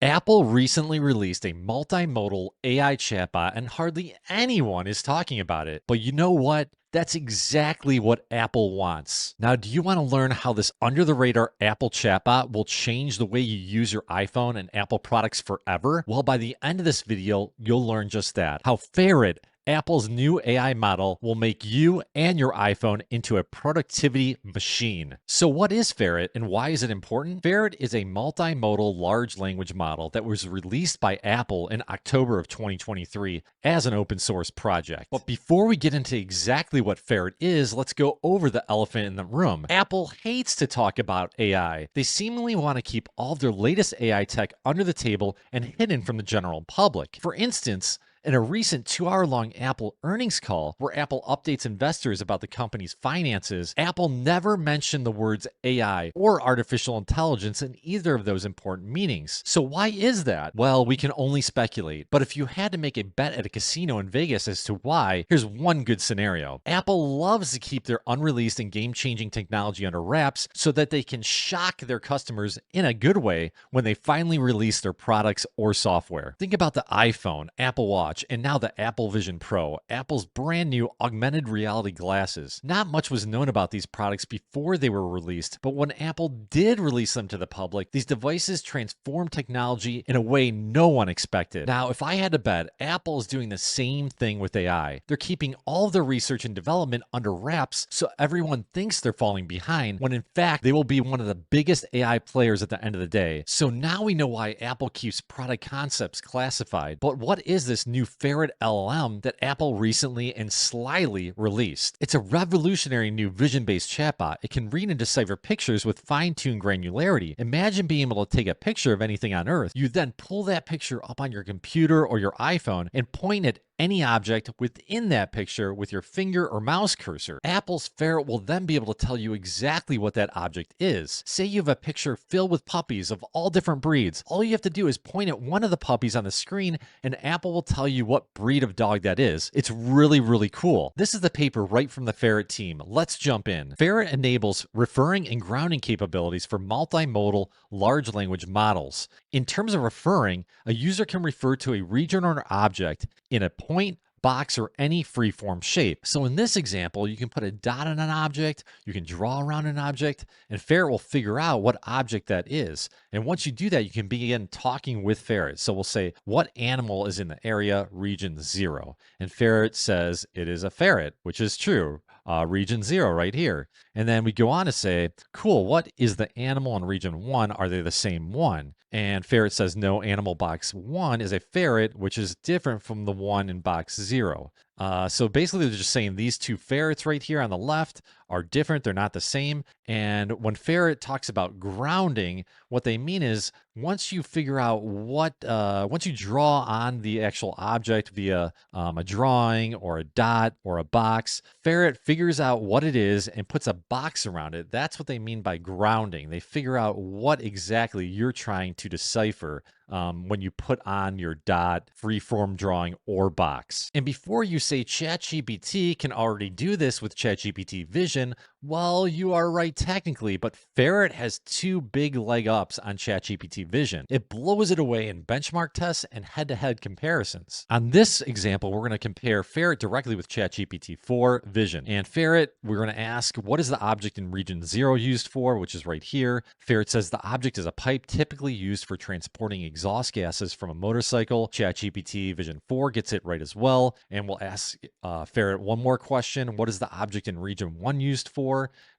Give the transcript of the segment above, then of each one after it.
Apple recently released a multimodal AI chatbot, and hardly anyone is talking about it. But you know what? That's exactly what Apple wants. Now, do you want to learn how this under the radar Apple chatbot will change the way you use your iPhone and Apple products forever? Well, by the end of this video, you'll learn just that. How Ferret, Apple's new AI model, will make you and your iPhone into a productivity machine. So what is Ferret and why is it important? Ferret is a multimodal large language model that was released by Apple in October of 2023 as an open source project. But before we get into exactly what Ferret is, let's go over the elephant in the room. Apple hates to talk about AI. They seemingly want to keep all of their latest AI tech under the table and hidden from the general public. For instance, in a recent 2-hour-long Apple earnings call, where Apple updates investors about the company's finances, Apple never mentioned the words AI or artificial intelligence in either of those important meanings. So why is that? Well, we can only speculate. But if you had to make a bet at a casino in Vegas as to why, here's one good scenario. Apple loves to keep their unreleased and game-changing technology under wraps so that they can shock their customers in a good way when they finally release their products or software. Think about the iPhone, Apple Watch, and now the Apple Vision Pro, Apple's brand new augmented reality glasses. Not much was known about these products before they were released, but when Apple did release them to the public, these devices transformed technology in a way no one expected. Now, if I had to bet, Apple is doing the same thing with AI. They're keeping all of their research and development under wraps so everyone thinks they're falling behind, when in fact they will be one of the biggest AI players at the end of the day. So now we know why Apple keeps product concepts classified. But what is this new Ferret LLM that Apple recently and slyly released? It's a revolutionary new vision-based chatbot. It can read and decipher pictures with fine-tuned granularity. Imagine being able to take a picture of anything on Earth. You then pull that picture up on your computer or your iPhone and point at any object within that picture with your finger or mouse cursor. Apple's Ferret will then be able to tell you exactly what that object is. Say you have a picture filled with puppies of all different breeds. All you have to do is point at one of the puppies on the screen and Apple will tell you what breed of dog that is. It's really, really cool. This is the paper right from the Ferret team. Let's jump in. Ferret enables referring and grounding capabilities for multimodal large language models. In terms of referring, a user can refer to a region or object in a point, box, or any freeform shape. So in this example, you can put a dot on an object, you can draw around an object, and Ferret will figure out what object that is. And once you do that, you can begin talking with Ferret. So we'll say, what animal is in the area region 0? And Ferret says it is a ferret, which is true. Region 0 right here. And then we go on to say, cool, what is the animal in region 1? Are they the same one? And Ferret says, no, animal box 1 is a ferret, which is different from the one in box 0. So basically, they're just saying these two ferrets right here on the left are different. They're not the same. And when Ferret talks about grounding, what they mean is once you figure out once you draw on the actual object via a drawing or a dot or a box, Ferret figures out what it is and puts a box around it. That's what they mean by grounding. They figure out what exactly you're trying to decipher when you put on your dot, freeform drawing, or box. And before you say ChatGPT can already do this with ChatGPT Vision, well, you are right technically, but Ferret has two big leg ups on ChatGPT Vision. It blows it away in benchmark tests and head-to-head comparisons. On this example, we're going to compare Ferret directly with ChatGPT 4 Vision. And Ferret, we're going to ask, what is the object in region 0 used for, which is right here. Ferret says the object is a pipe typically used for transporting exhaust gases from a motorcycle. ChatGPT Vision 4 gets it right as well. And we'll ask Ferret one more question. What is the object in region 1 used for?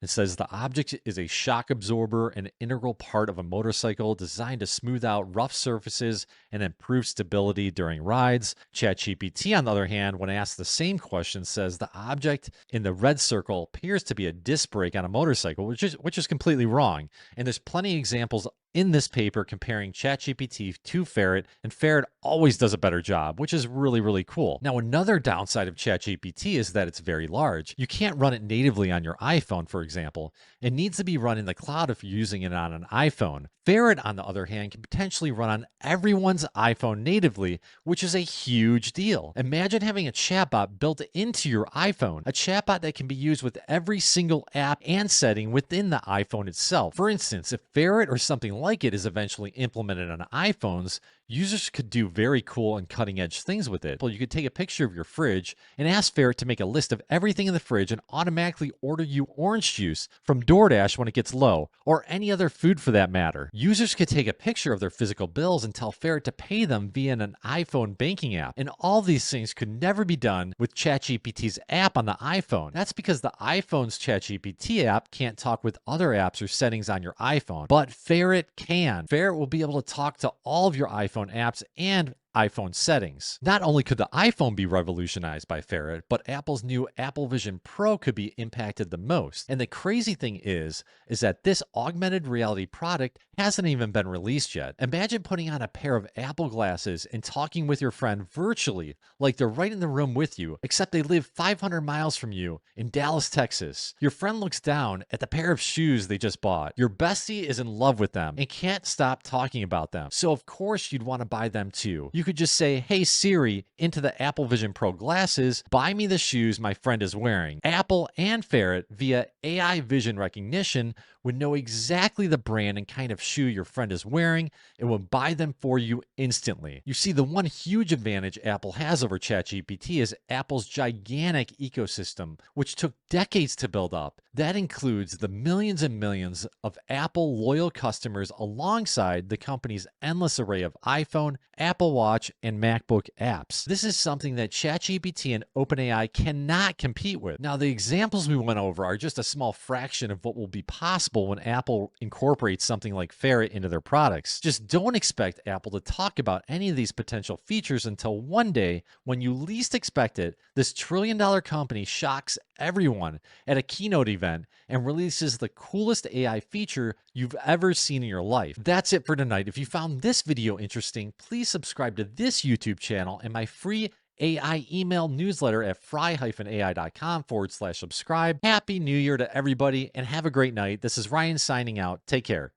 It says the object is a shock absorber, an integral part of a motorcycle designed to smooth out rough surfaces and improve stability during rides. ChatGPT, on the other hand, when asked the same question, says the object in the red circle appears to be a disc brake on a motorcycle, which is completely wrong. And there's plenty of examples in this paper comparing ChatGPT to Ferret, and Ferret always does a better job, which is really, really cool. Now, another downside of ChatGPT is that it's very large. You can't run it natively on your iPhone, for example. It needs to be run in the cloud if you're using it on an iPhone. Ferret, on the other hand, can potentially run on everyone's iPhone natively, which is a huge deal. Imagine having a chatbot built into your iPhone, a chatbot that can be used with every single app and setting within the iPhone itself. For instance, if Ferret or something like it is eventually implemented on iPhones, users could do very cool and cutting edge things with it. Well, you could take a picture of your fridge and ask Ferret to make a list of everything in the fridge and automatically order you orange juice from DoorDash when it gets low, or any other food for that matter. Users could take a picture of their physical bills and tell Ferret to pay them via an iPhone banking app. And all these things could never be done with ChatGPT's app on the iPhone. That's because the iPhone's ChatGPT app can't talk with other apps or settings on your iPhone, but Ferret can. Ferret will be able to talk to all of your iPhone apps and iPhone settings. Not only could the iPhone be revolutionized by Ferret, but Apple's new Apple Vision Pro could be impacted the most. And the crazy thing is that this augmented reality product hasn't even been released yet. Imagine putting on a pair of Apple glasses and talking with your friend virtually, like they're right in the room with you, except they live 500 miles from you in Dallas, Texas. Your friend looks down at the pair of shoes they just bought. Your bestie is in love with them and can't stop talking about them. So of course you'd want to buy them too. You could just say, "Hey Siri," into the Apple Vision Pro glasses, "buy me the shoes my friend is wearing." Apple and Ferret, via AI vision recognition, would know exactly the brand and kind of shoe your friend is wearing and would buy them for you instantly. You see, the one huge advantage Apple has over ChatGPT is Apple's gigantic ecosystem, which took decades to build up. That includes the millions and millions of Apple loyal customers alongside the company's endless array of iPhone, Apple Watch, and MacBook apps. This is something that ChatGPT and OpenAI cannot compete with. Now, the examples we went over are just a small fraction of what will be possible when Apple incorporates something like Ferret into their products. Just don't expect Apple to talk about any of these potential features until one day, when you least expect it, this trillion-dollar company shocks everyone at a keynote event and releases the coolest AI feature you've ever seen in your life. That's it for tonight. If you found this video interesting, please subscribe to this YouTube channel and my free AI email newsletter at fry-ai.com/subscribe. Happy New Year to everybody and have a great night. This is Ryan signing out. Take care.